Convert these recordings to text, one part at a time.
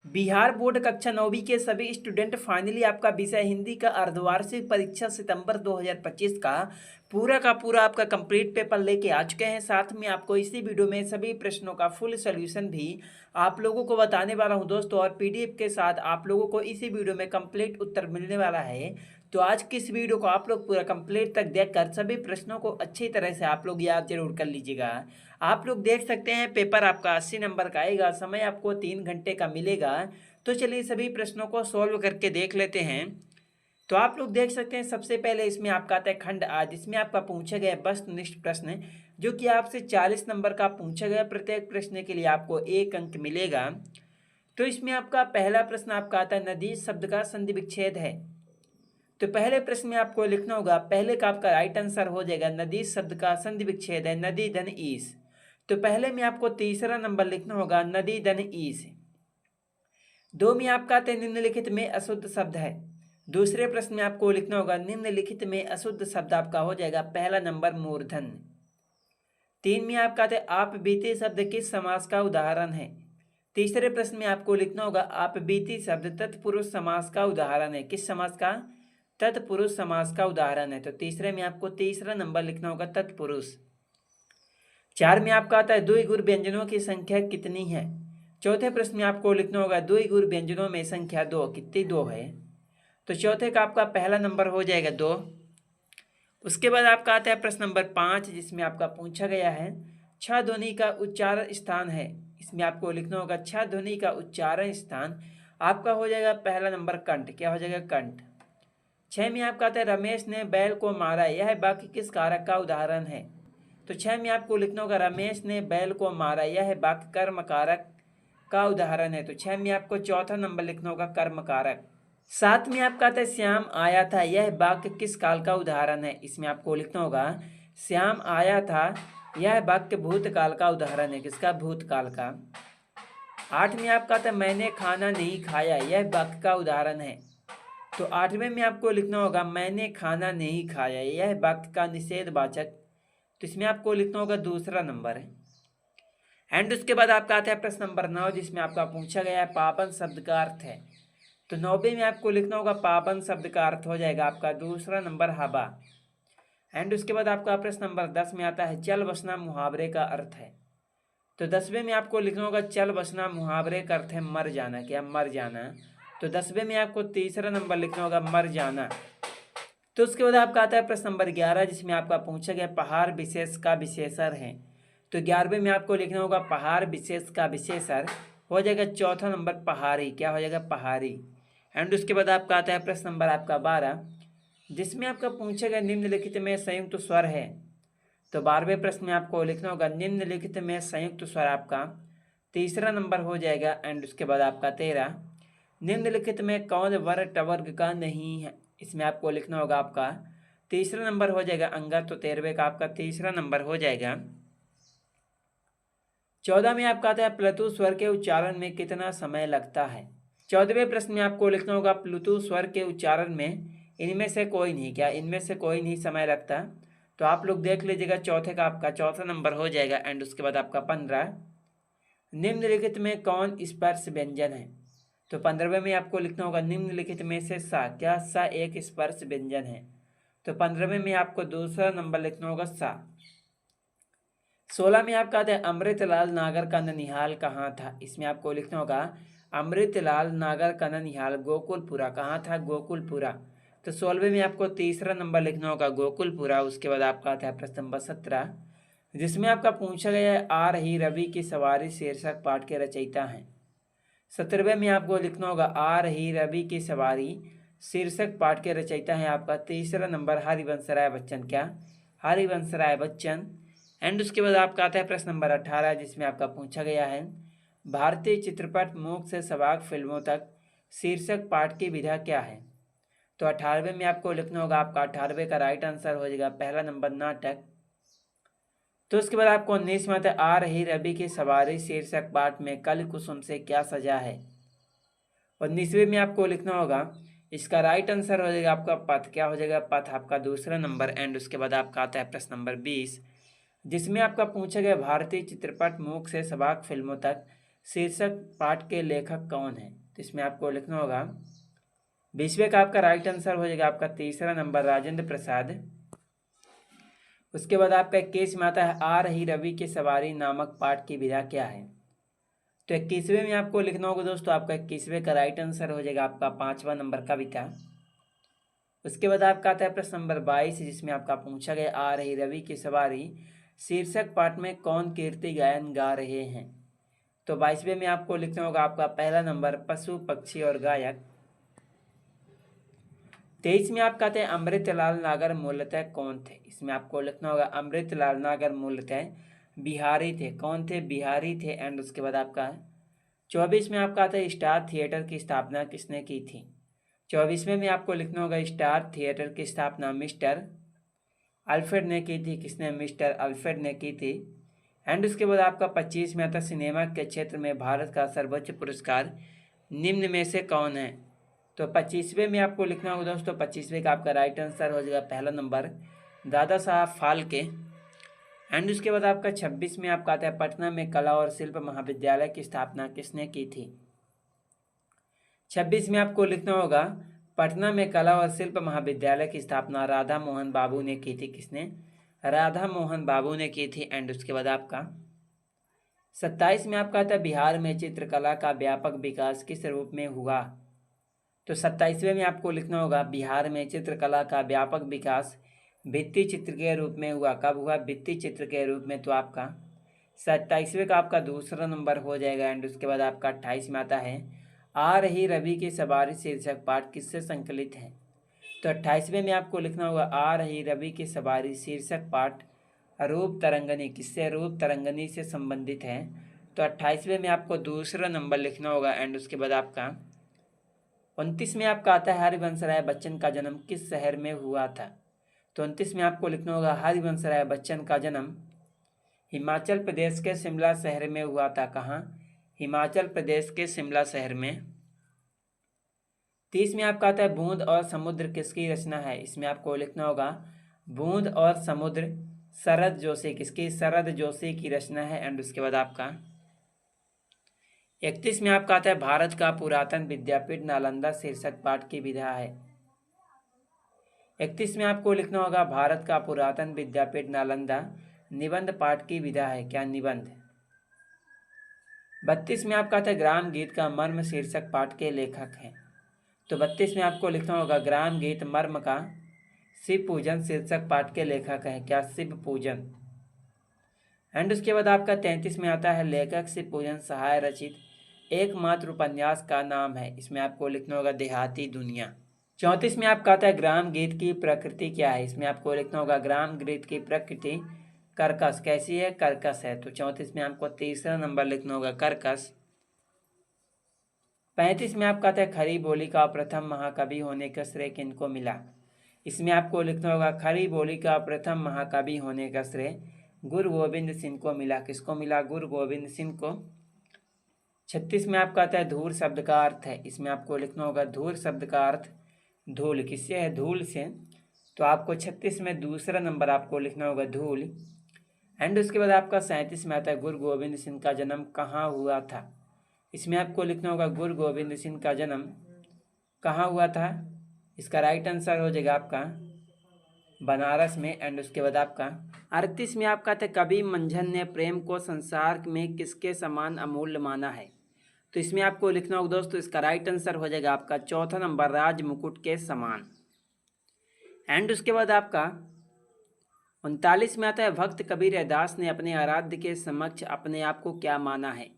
Bihar board कक्षा 9वीं के सभी स्टूडेंट फाइनली आपका विषय हिंदी का अर्धवार्षिक परीक्षा सितंबर 2025 का पूरा आपका कंप्लीट पेपर लेके आ चुके हैं। साथ में आपको इसी वीडियो में सभी प्रश्नों का फुल सॉल्यूशन भी आप लोगों को बताने वाला हूं दोस्तों, और पीडीएफ के साथ आप लोगों को इसी वीडियो में कंप्लीट उत्तर मिलने वाला है। तो आज की इस वीडियो को आप लोग पूरा कंप्लीट तक देखकर सभी प्रश्नों को अच्छी तरह से आप लोग याद जरूर कर लीजिएगा। आप लोग देख सकते हैं पेपर आपका 80 नंबर का आएगा, समय आपको 3 घंटे का मिलेगा। तो चलिए सभी प्रश्नों को सॉल्व करके देख लेते हैं। तो आप लोग देख सकते हैं सबसे पहले इसमें आपका आता है खंड आ, जिसमें आपका पूछा गया वस्तुनिष्ठ प्रश्न, जो कि आपसे 40 नंबर का पूछा गया। प्रत्येक प्रश्न के लिए आपको 1 अंक मिलेगा। तो इसमें आपका पहला प्रश्न आपका आता है नदी शब्द का संधि विच्छेद है। तो पहले प्रश्न में आपको लिखना होगा, पहले का आपका राइट आंसर हो जाएगा नदी शब्द का संधि विच्छेद है नदी धन ईस। तो पहले में आपको तीसरा नंबर लिखना होगा नदी धन ईस। दो में आपका आते निम्नलिखित में अशुद्ध शब्द है। दूसरे प्रश्न में आपको लिखना होगा निम्नलिखित में अशुद्ध शब्द आपका हो जाएगा पहला नंबर मूर्धन। तीन में आपका आते आप बीती शब्द किस समास का उदाहरण है। तीसरे प्रश्न में आपको लिखना होगा आप बीती शब्द तत्पुरुष समास का उदाहरण है। किस समास का? तत्पुरुष समास का उदाहरण है। तो तीसरे में आपको तीसरा नंबर लिखना होगा तत्पुरुष। चार में आपका आता है द्विगुण व्यंजनों की संख्या कितनी है। चौथे प्रश्न में आपको लिखना होगा द्विगुण व्यंजनों में संख्या 2 कितनी 2 है। तो चौथे का आपका पहला नंबर हो जाएगा 2। उसके बाद आपका आता है प्रश्न नंबर 5, जिसमें आपका पूछा गया है छ ध्वनि का उच्चारण स्थान है। इसमें आपको लिखना होगा छ ध्वनि का उच्चारण स्थान आपका हो जाएगा पहला नंबर कंठ। क्या हो जाएगा? कंठ। 6 में आपका आता है रमेश ने बैल को मारा, यह वाक्य किस कारक का उदाहरण है। तो 6 में आपको लिखना होगा रमेश ने बैल को मारा, यह वाक्य कर्म कारक का उदाहरण है। तो 6 में आपको चौथा नंबर लिखना होगा कर्म कारक। 7 में आपका आता है श्याम आया था, यह वाक्य किस काल का उदाहरण है। इसमें आपको लिखना होगा श्याम आया था, यह वाक्य भूतकाल का उदाहरण है। किसका? भूतकाल का। 8 में आपका आता है मैंने खाना नहीं खाया, यह वाक्य का उदाहरण है। तो 8वें में आपको लिखना होगा मैंने खाना नहीं खाया, यह वाक्य का निषेधवाचक। तो इसमें आपको लिखना होगा दूसरा नंबर है। एंड उसके बाद आपका आता है प्रश्न नंबर 9, जिसमें आपका पूछा गया है पावन शब्द का अर्थ है। तो 9वें में आपको लिखना होगा पावन शब्द का अर्थ हो जाएगा आपका दूसरा नंबर हवा। एंड उसके बाद आपका प्रश्न नंबर 10 में आता है चल बसना मुहावरे का अर्थ है। तो 10वें में आपको लिखना होगा चल बसना मुहावरे का अर्थ है मर जाना। क्या? मर जाना। तो 10वें में आपको तीसरा नंबर लिखना होगा मर जाना। तो उसके बाद आपका आता है प्रश्न नंबर 11, जिसमें आपका पूछा गया पहाड़ विशेष का विशेषण है। तो 11वें में आपको लिखना होगा पहाड़ विशेष का विशेषण हो जाएगा चौथा नंबर पहाड़ी। क्या हो जाएगा? पहाड़ी। एंड उसके बाद आपका आता है प्रश्न नंबर आपका 12, जिसमें आपका पूछा गया निम्नलिखित में संयुक्त स्वर है। तो 12वें प्रश्न में आपको लिखना होगा निम्नलिखित में संयुक्त स्वर आपका तीसरा नंबर हो जाएगा। एंड उसके बाद आपका 13, निम्नलिखित में कौन वर्ण टवर्ग का नहीं है। इसमें आपको लिखना होगा आपका तीसरा नंबर हो जाएगा अंगद। तो 13वें का आपका तीसरा नंबर हो जाएगा। 14 में आपका आता है प्लुतु स्वर के उच्चारण में कितना समय लगता है। 14वें प्रश्न में आपको लिखना होगा प्लुतु स्वर के उच्चारण में इनमें से कोई नहीं। क्या? इनमें से कोई नहीं समय लगता। तो आप लोग देख लीजिएगा चौथे का आपका चौथा नंबर हो जाएगा। एंड उसके बाद आपका 15, निम्नलिखित में कौन स्पर्श व्यंजन है। तो 15वें में आपको लिखना होगा निम्नलिखित में से सा। क्या? सा एक स्पर्श व्यंजन है। तो 15वें में आपको दूसरा नंबर लिखना होगा सा। 16 में आपका आता है अमृतलाल नागर का ननिहाल कहाँ था। इसमें आपको लिखना होगा अमृतलाल नागर का ननिहाल गोकुलपुरा। कहाँ था? गोकुलपुरा। तो 16वें में आपको तीसरा नंबर लिखना होगा गोकुलपुरा। उसके बाद आपका आता है प्रश्न नंबर 17, जिसमें आपका पूछा गया है आ रही रवि की सवारी शीर्षक पाठ के रचयिता हैं। 17वें में आपको लिखना होगा आ रही रवि की सवारी शीर्षक पाठ के रचयिता हैं आपका तीसरा नंबर हरिवंश राय बच्चन। क्या? हरिवंश राय बच्चन। एंड उसके बाद आपका आता है प्रश्न नंबर 18, जिसमें आपका पूछा गया है भारतीय चित्रपट मूक से सवाक फिल्मों तक शीर्षक पाठ की विधा क्या है। तो 18वें में आपको लिखना होगा आपका 18वें का राइट आंसर हो जाएगा पहला नंबर नाटक। तो उसके बाद आपको 19 में आता है आ रही रवि की सवारी शीर्षक पाठ में कल कुसुम से क्या सजा है। 19वें में आपको लिखना होगा इसका राइट आंसर हो जाएगा आपका पथ। क्या हो जाएगा? पथ आपका दूसरा नंबर। एंड उसके बाद आपका आता है प्रश्न नंबर 20, जिसमें आपका पूछा गया भारतीय चित्रपट मूक से सबाक फिल्मों तक शीर्षक पाठ के लेखक कौन है? तो इसमें आपको लिखना होगा 20वें का आपका राइट आंसर हो जाएगा आपका तीसरा नंबर राजेंद्र प्रसाद। उसके बाद आपका 21 में आता है आ रही रवि की सवारी नामक पाठ की विधा क्या है? तो 21वें में आपको लिखना होगा दोस्तों आपका 21वें का राइट आंसर हो जाएगा आपका 5वां नंबर कविता। उसके बाद आपका आता है प्रश्न नंबर 22 जिसमें आपका पूछा गया आ रही रवि की सवारी शीर्षक पाठ में कौन कीर्ति गायन गा रहे हैं? तो 22वें में आपको लिखना होगा आपका पहला नंबर पशु पक्षी और गायक। 23 में आपका आता है अमृतलाल नागर मूलतः कौन थे? इसमें आपको लिखना होगा अमृतलाल नागर मूलतः बिहारी थे। कौन थे? बिहारी थे। एंड उसके बाद आपका 24 में आपका आता है स्टार थिएटर की स्थापना किसने की थी? 24वें में आपको लिखना होगा स्टार थिएटर की स्थापना मिस्टर अल्फ्रेड ने की थी। किसने? मिस्टर अल्फ्रेड ने की थी। एंड उसके बाद आपका 25 में आता सिनेमा के क्षेत्र में भारत का सर्वोच्च पुरस्कार निम्न में से कौन है? तो 25वें में आपको लिखना होगा दोस्तों 25वें का आपका राइट आंसर हो जाएगा पहला नंबर दादा साहब फाल्के। एंड उसके बाद आपका 26 में आपका आता है पटना में कला और शिल्प महाविद्यालय की स्थापना किसने की थी? 26 में आपको लिखना होगा पटना में कला और शिल्प महाविद्यालय की स्थापना राधा मोहन बाबू ने की थी। किसने? राधा मोहन बाबू ने की थी। एंड उसके बाद आपका 27 में आपका आता है बिहार में चित्रकला का व्यापक विकास किस रूप में हुआ? तो 27वें में आपको लिखना होगा बिहार में चित्रकला का व्यापक विकास भित्ति चित्र के रूप में हुआ। कब हुआ? भित्ति चित्र के रूप में। तो आपका 27वें का आपका दूसरा नंबर हो जाएगा। एंड उसके बाद आपका 28 में आता है आ रही रवि की सवारी शीर्षक पाठ किससे संकलित है? तो 28वें में आपको लिखना होगा आ रही रवि की सवारी शीर्षक पाठ रूप तरंगनी किससे? रूप तरंगनी से संबंधित है। तो 28वें में आपको दूसरा नंबर लिखना होगा। एंड उसके बाद आपका 29 में आपका आता है हरिवंश राय बच्चन का जन्म किस शहर में हुआ था? तो 29 में आपको लिखना होगा हरिवंश राय बच्चन का जन्म हिमाचल प्रदेश के शिमला शहर में हुआ था। कहाँ? हिमाचल प्रदेश के शिमला शहर में। 30 में आपका आता है बूंद और समुद्र किसकी रचना है? इसमें आपको लिखना होगा बूंद और समुद्र शरद जोशी किसकी? शरद जोशी की रचना है। एंड उसके बाद आपका 31 में आपका आता है भारत का पुरातन विद्यापीठ नालंदा शीर्षक पाठ की विधा है। 31 में आपको लिखना होगा भारत का पुरातन विद्यापीठ नालंदा निबंध पाठ की विधा है। क्या? निबंध। 32 में आपका आता है ग्राम गीत का मर्म शीर्षक पाठ के लेखक हैं। तो 32 में आपको लिखना होगा ग्राम गीत मर्म का शिव पूजन शीर्षक पाठ के लेखक हैं। क्या? शिव पूजन। एंड उसके बाद आपका 33 में आता है लेखक शिव पूजन सहाय रचित एकमात्र उपन्यास का नाम है। इसमें आपको लिखना होगा देहाती दुनिया। 34 में आपका आता है ग्राम गीत की प्रकृति क्या है? इसमें आपको लिखना होगा ग्राम गीत की प्रकृति कर्कश कैसी है? कर्कश है। तो 34 में आपको तीसरा नंबर लिखना होगा कर्कश। 35 में आपका आता है खरी बोली का प्रथम महाकवि होने का श्रेय किनको मिला? इसमें आपको लिखना होगा खरी बोली का प्रथम महाकवि होने का श्रेय गुरु गोविंद सिंह को मिला। किसको मिला? गुरु गोविंद सिंह को। 36 में आपका आता है धूल शब्द का अर्थ है। इसमें आपको लिखना होगा धूल शब्द का अर्थ धूल किससे है? धूल से। तो आपको 36 में दूसरा नंबर आपको लिखना होगा धूल। एंड उसके बाद आपका 37 में आता है गुरु गोविंद सिंह का जन्म कहाँ हुआ था? इसमें आपको लिखना होगा गुरु गोविंद सिंह का जन्म कहाँ हुआ था? इसका राइट आंसर हो जाएगा आपका बनारस में। एंड उसके बाद आपका 38 में आपका था कवि मंझन ने प्रेम को संसार में किसके समान अमूल्य माना है? तो इसमें आपको लिखना होगा दोस्तों इसका राइट आंसर हो जाएगा आपका चौथा नंबर राज मुकुट के समान। एंड उसके बाद आपका 39 में आता है भक्त कबीर रैदास ने अपने आराध्य के समक्ष अपने आप को क्या माना है?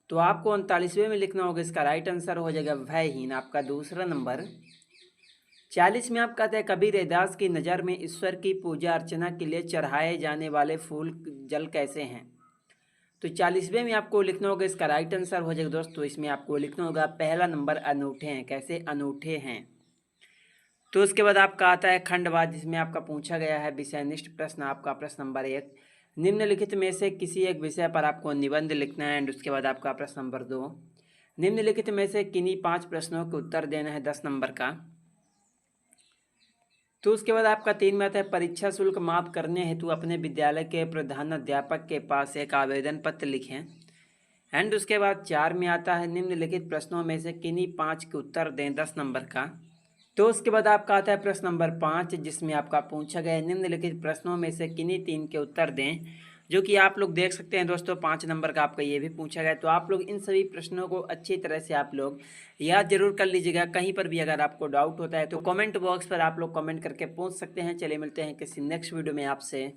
तो आपको 39वें में लिखना होगा इसका राइट आंसर हो जाएगा भयहीन आपका दूसरा नंबर। 40 में आपका आता है कबीर रैदास की नज़र में ईश्वर की पूजा अर्चना के लिए चढ़ाए जाने वाले फूल जल कैसे हैं? तो 40वें में आपको लिखना होगा इसका राइट आंसर हो जाएगा दोस्तों इसमें आपको लिखना होगा पहला नंबर अनूठे हैं। कैसे? अनूठे हैं। तो उसके बाद आपका आता है खंडवाद जिसमें आपका पूछा गया है विषयनिष्ठ प्रश्न। आपका प्रश्न नंबर 1 निम्नलिखित में से किसी एक विषय पर आपको निबंध लिखना है। एंड उसके बाद आपका प्रश्न नंबर 2 निम्नलिखित में से किन्हीं 5 प्रश्नों के उत्तर देना है 10 नंबर का। तो उसके बाद आपका 3 में आता है परीक्षा शुल्क माफ करने हेतु अपने विद्यालय के प्रधानाध्यापक के पास एक आवेदन पत्र लिखें। एंड उसके बाद 4 में आता है निम्नलिखित प्रश्नों में से किन्हीं 5 के उत्तर दें 10 नंबर का। तो उसके बाद आपका आता है प्रश्न नंबर 5, जिसमें आपका पूछा गया है निम्नलिखित प्रश्नों में से किन्हीं 3 के उत्तर दें, जो कि आप लोग देख सकते हैं दोस्तों 5 नंबर का आपका ये भी पूछा गया है। तो आप लोग इन सभी प्रश्नों को अच्छी तरह से आप लोग याद जरूर कर लीजिएगा। कहीं पर भी अगर आपको डाउट होता है तो कमेंट बॉक्स पर आप लोग कमेंट करके पूछ सकते हैं। चलिए मिलते हैं किसी नेक्स्ट वीडियो में आपसे।